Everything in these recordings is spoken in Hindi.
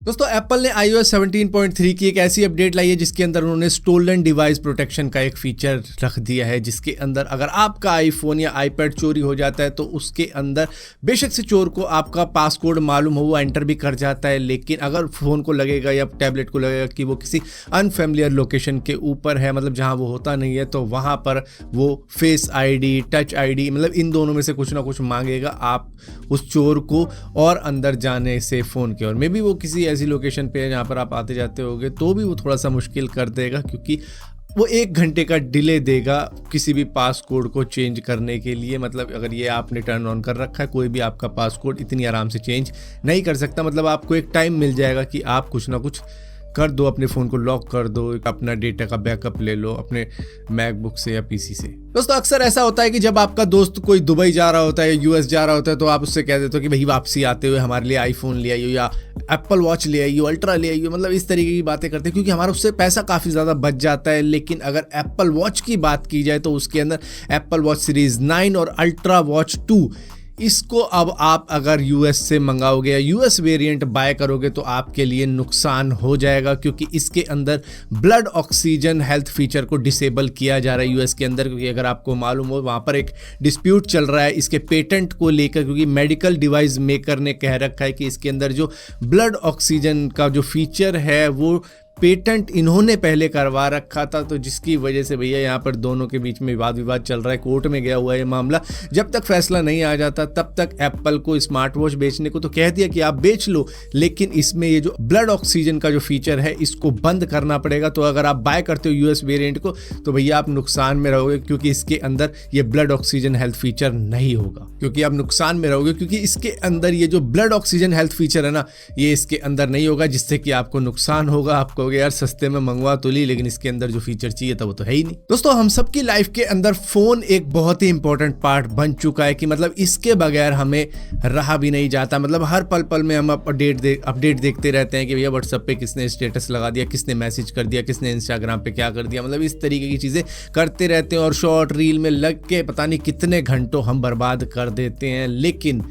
दोस्तों एप्पल ने iOS 17.3 की एक ऐसी अपडेट लाई है जिसके अंदर उन्होंने स्टोलन डिवाइस प्रोटेक्शन का एक फीचर रख दिया है, जिसके अंदर अगर आपका आईफोन या आईपैड चोरी हो जाता है तो उसके अंदर बेशक से चोर को आपका पासकोड मालूम हो, वो एंटर भी कर जाता है, लेकिन अगर फ़ोन को लगेगा या टैबलेट को लगेगा कि वो किसी अनफेमिलियर लोकेशन के ऊपर है, मतलब जहाँ वो होता नहीं है, तो वहाँ पर वो फेस आईडी, टच आईडी, मतलब इन दोनों में से कुछ ना कुछ मांगेगा आप उस चोर को और अंदर जाने से फ़ोन के। और मे बी वो किसी ऐसी लोकेशन पे है जहाँ पर आप आते जाते होगे तो भी वो थोड़ा सा मुश्किल कर देगा, क्योंकि वो 1 घंटे का डिले देगा किसी भी पासकोड को चेंज करने के लिए। मतलब अगर ये आपने टर्न ऑन कर रखा है, कोई भी आपका पासकोड इतनी आराम से चेंज नहीं कर सकता। मतलब आपको एक टाइम मिल जाएगा कि आप कुछ ना कुछ कर दो, अपने फ़ोन को लॉक कर दो, अपना डेटा का बैकअप ले लो अपने मैकबुक से या पीसी से। दोस्तों अक्सर ऐसा होता है कि जब आपका दोस्त कोई दुबई जा रहा होता है, यूएस जा रहा होता है, तो आप उससे कह देते हो कि भाई वापसी आते हुए हमारे लिए आईफोन ले आइयो या एप्पल वॉच ले आइयो, अल्ट्रा ले आइयो, मतलब इस तरीके की बातें करते हैं, क्योंकि हमारा उससे पैसा काफ़ी ज़्यादा बच जाता है। लेकिन अगर एप्पल वॉच की बात की जाए तो उसके अंदर एप्पल वॉच सीरीज़ 9 और अल्ट्रा वॉच 2, इसको अब आप अगर यूएस से मंगाओगे या यूएस वेरिएंट बाय करोगे तो आपके लिए नुकसान हो जाएगा, क्योंकि इसके अंदर ब्लड ऑक्सीजन हेल्थ फीचर को डिसेबल किया जा रहा है यूएस के अंदर। क्योंकि अगर आपको मालूम हो, वहाँ पर एक डिस्प्यूट चल रहा है इसके पेटेंट को लेकर, क्योंकि मेडिकल डिवाइस मेकर ने कह रखा है कि इसके अंदर जो ब्लड ऑक्सीजन का जो फीचर है वो पेटेंट इन्होंने पहले करवा रखा था, तो जिसकी वजह से भैया यहाँ पर दोनों के बीच में वाद विवाद चल रहा है, कोर्ट में गया हुआ है ये मामला। जब तक फैसला नहीं आ जाता तब तक एप्पल को स्मार्ट वॉच बेचने को तो कह दिया कि आप बेच लो, लेकिन इसमें ये जो ब्लड ऑक्सीजन का जो फीचर है इसको बंद करना पड़ेगा। तो अगर आप बाय करते हो यूएस वेरिएंट को तो भैया आप नुकसान में रहोगे, क्योंकि इसके अंदर ये ब्लड ऑक्सीजन हेल्थ फीचर नहीं होगा। क्योंकि आप नुकसान में रहोगे क्योंकि इसके अंदर ये जो ब्लड ऑक्सीजन हेल्थ फीचर है ना, ये इसके अंदर नहीं होगा, जिससे कि आपको नुकसान होगा। आपको यार सस्ते में मंगवा तो ली, लेकिन इसके अंदर जो फीचर चाहिए था वो तो है ही नहीं। दोस्तों हम सबकी लाइफ के अंदर फोन एक बहुत ही इंपॉर्टेंट पार्ट बन चुका है कि मतलब इसके बगैर हमें रहा भी नहीं जाता। मतलब हर पल पल में हम अपडेट देखते रहते हैं कि भैया व्हाट्सएप पे किसने स्टेटस लगा दिया, किसने मैसेज कर दिया, किसने इंस्टाग्राम पे क्या कर दिया, मतलब इस तरीके की चीजें करते रहते हैं और शॉर्ट रील में लग के पता नहीं कितने घंटों हम बर्बाद कर देते हैं। लेकिन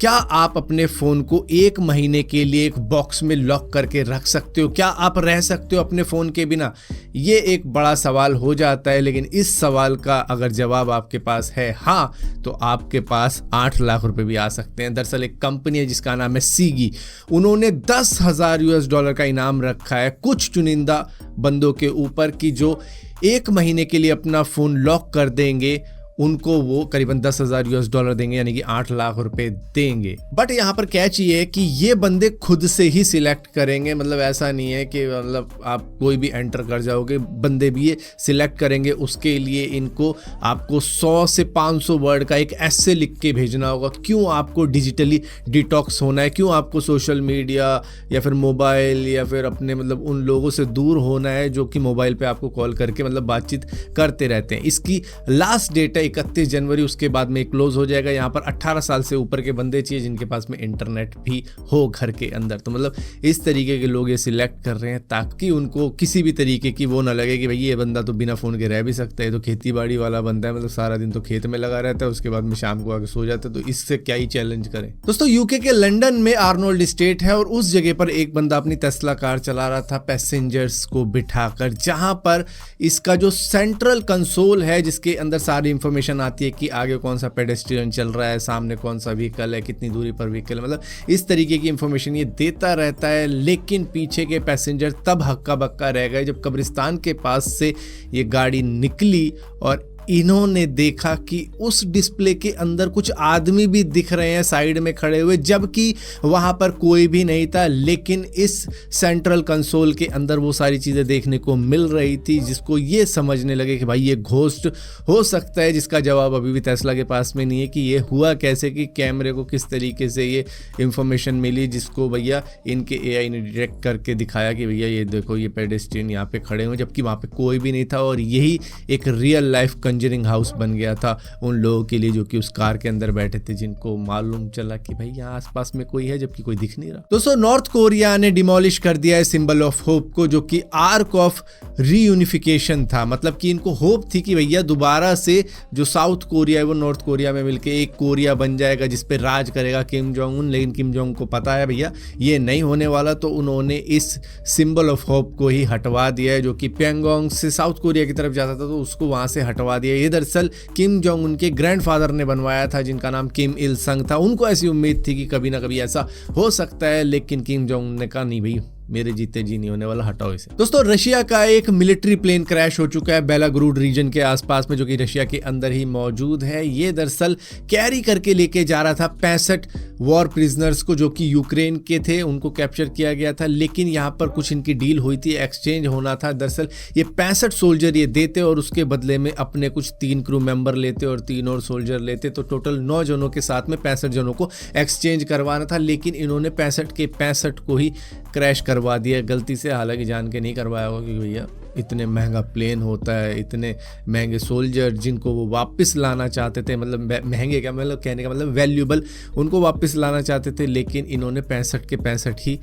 क्या आप अपने फ़ोन को 1 महीने के लिए एक बॉक्स में लॉक करके रख सकते हो? क्या आप रह सकते हो अपने फ़ोन के बिना? ये एक बड़ा सवाल हो जाता है, लेकिन इस सवाल का अगर जवाब आपके पास है हाँ, तो आपके पास 8 लाख रुपए भी आ सकते हैं। दरअसल एक कंपनी है जिसका नाम है सीगी, उन्होंने $10,000 का इनाम रखा है कुछ चुनिंदा बंदों के ऊपर कि जो 1 महीने के लिए अपना फ़ोन लॉक कर देंगे, उनको वो करीबन $10,000 देंगे, यानी कि 8 लाख रुपए देंगे। बट यहाँ पर कैच ये है कि ये बंदे खुद से ही सिलेक्ट करेंगे। मतलब ऐसा नहीं है कि मतलब आप कोई भी एंटर कर जाओगे, बंदे भी ये सिलेक्ट करेंगे। उसके लिए इनको आपको 100 से 500 वर्ड का एक ऐसे लिख के भेजना होगा क्यों आपको डिजिटली डिटॉक्स होना है, क्यों आपको सोशल मीडिया या फिर मोबाइल या फिर अपने मतलब उन लोगों से दूर होना है जो कि मोबाइल पे आपको कॉल करके मतलब बातचीत करते रहते हैं। इसकी लास्ट डेट है 31 जनवरी, उसके बाद में क्लोज हो जाएगा। यहाँ पर 18 साल से ऊपर के बंदे चाहिए जिनके पास में इंटरनेट भी हो घर के अंदर। तो मतलब इस तरीके के लोग ये सिलेक्ट कर रहे हैं ताकि उनको किसी भी तरीके की वो ना लगे कि भाई ये बंदा तो बिना फ़ोन के रह भी सकता है, तो खेती बाड़ी वाला बंदा है, मतलब सारा दिन तो खेत में लगा रहता है, उसके बाद में शाम को आके सो जाता है, तो इससे क्या ही चैलेंज करें। दोस्तों यूके के लंदन में आर्नोल्ड स्टेट है और उस जगह पर एक बंदा अपनी टेस्ला कार चला रहा था पैसेंजर्स को बिठाकर, जहां पर इसका जो सेंट्रल कंसोल है जिसके अंदर सारी इंफॉर्मेशन आती है कि आगे कौन सा पेडेस्ट्रियन चल रहा है, सामने कौन सा व्हीकल है, कितनी दूरी पर व्हीकल है, मतलब इस तरीके की इंफॉर्मेशन ये देता रहता है। लेकिन पीछे के पैसेंजर तब हक्का बक्का रह गए जब कब्रिस्तान के पास से ये गाड़ी निकली और इन्होंने देखा कि उस डिस्प्ले के अंदर कुछ आदमी भी दिख रहे हैं साइड में खड़े हुए, जबकि वहां पर कोई भी नहीं था। लेकिन इस सेंट्रल कंसोल के अंदर वो सारी चीज़ें देखने को मिल रही थी, जिसको ये समझने लगे कि भाई ये घोस्ट हो सकता है, जिसका जवाब अभी भी टेस्ला के पास में नहीं है कि ये हुआ कैसे, कि कैमरे को किस तरीके से ये इंफॉर्मेशन मिली, जिसको भैया इनके एआई ने डिटेक्ट करके दिखाया कि भैया ये देखो ये पेडेस्ट्रियन यहाँ पे खड़े हुए, जबकि वहाँ पे कोई भी नहीं था। और यही एक रियल लाइफ कंजरिंग हाउस बन गया था उन लोगों के लिए जो कि उस कार के अंदर बैठे थे, जिनको मालूम चला कि भाई यहाँ आसपास में कोई है, जबकि कोई दिख नहीं रहा। दोस्तों नॉर्थ कोरिया ने डिमोलिश कर दिया है सिंबल ऑफ होप को, जो कि आर्क ऑफ रीयूनिफिकेशन था, मतलब कि इनको होप थी कि भैया दोबारा से जो साउथ कोरिया है वो नॉर्थ कोरिया में मिलके एक कोरिया बन जाएगा जिस पे राज करेगा किम जोंग उन। लेकिन किम जोंग को पता है भैया ये नहीं होने वाला, तो उन्होंने इस सिंबल ऑफ होप को ही हटवा दिया है, जो कि प्योंगयांग से साउथ कोरिया की तरफ जाता था तो उसको वहां से हटवा दिया। ये दरअसल किम जोंग उनके ग्रैंडफादर ने बनवाया था जिनका नाम किम इल संग था। उनको ऐसी उम्मीद थी कि कभी ना कभी ऐसा हो सकता है, लेकिन किम जोंग ने कहा नहीं भाई मेरे जीते जी नहीं होने वाला, हटाओ इसे। दोस्तों रशिया का एक मिलिट्री प्लेन क्रैश हो चुका है बेलाग्रुड रीजन के आसपास में, जो कि रशिया के अंदर ही मौजूद है। ये दरअसल कैरी करके लेके जा रहा था 65 वॉर प्रिजनर्स को जो कि यूक्रेन के थे, उनको कैप्चर किया गया था। लेकिन यहाँ पर कुछ इनकी डील हुई थी, एक्सचेंज होना था। दरअसल ये 65 सोल्जर ये देते और उसके बदले में अपने कुछ 3 क्रू मेंबर लेते और 3 और सोल्जर लेते, तो टोटल 9 जनों के साथ में 65 जनों को एक्सचेंज करवाना था। लेकिन इन्होंने 65 के 65 को ही क्रैश करवा दिया गलती से, हालांकि जान के नहीं करवाया होगा क्योंकि भैया इतने महंगा प्लेन होता है, इतने महंगे सोल्जर जिनको वो वापस लाना चाहते थे, मतलब महंगे क्या मतलब कहने का मतलब वैल्यूबल, उनको वापस लाना चाहते थे, लेकिन इन्होंने 65 के 65 ही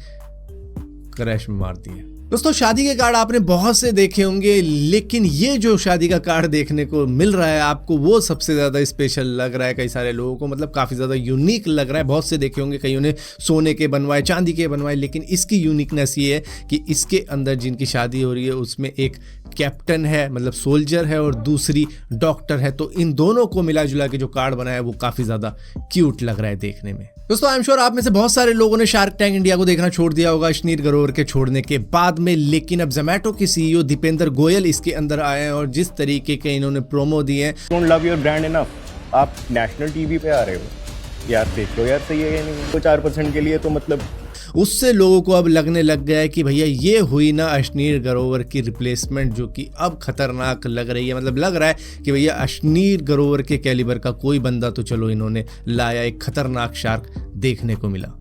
क्रैश में मार दिए। दोस्तों शादी के कार्ड आपने बहुत से देखे होंगे, लेकिन ये जो शादी का कार्ड देखने को मिल रहा है आपको वो सबसे ज़्यादा स्पेशल लग रहा है कई सारे लोगों को, मतलब काफ़ी ज़्यादा यूनिक लग रहा है। बहुत से देखे होंगे, कईयों ने सोने के बनवाए, चांदी के बनवाए, लेकिन इसकी यूनिकनेस ये है कि इसके अंदर जिनकी शादी हो रही है उसमें एक कैप्टन है मतलब सोल्जर है और दूसरी डॉक्टर है, तो इन दोनों को मिला जुला के जो कार्ड बनाया है वो काफ़ी ज़्यादा क्यूट लग रहा है देखने में। दोस्तों आई एम श्योर आप में से बहुत सारे लोगों ने शार्क टैंक इंडिया को देखना छोड़ दिया होगा अश्नीर ग्रोवर के छोड़ने के बाद में, लेकिन अब जोमैटो के सीईओ दीपेंद्र गोयल इसके अंदर आए हैं और जिस तरीके के इन्होंने प्रोमो दिए हैं, don't love your brand enough, आप नेशनल टीवी पे आ रहे हो यार, देख लो यार सही है या नहीं, तो 4% के लिए तो मतलब उससे लोगों को अब लगने लग गया है कि भैया ये हुई ना अश्नीर ग्रोवर की रिप्लेसमेंट, जो कि अब खतरनाक लग रही है। मतलब लग रहा है कि भैया अश्नीर ग्रोवर के कैलिबर का कोई बंदा तो चलो इन्होंने लाया, एक खतरनाक शार्क देखने को मिला।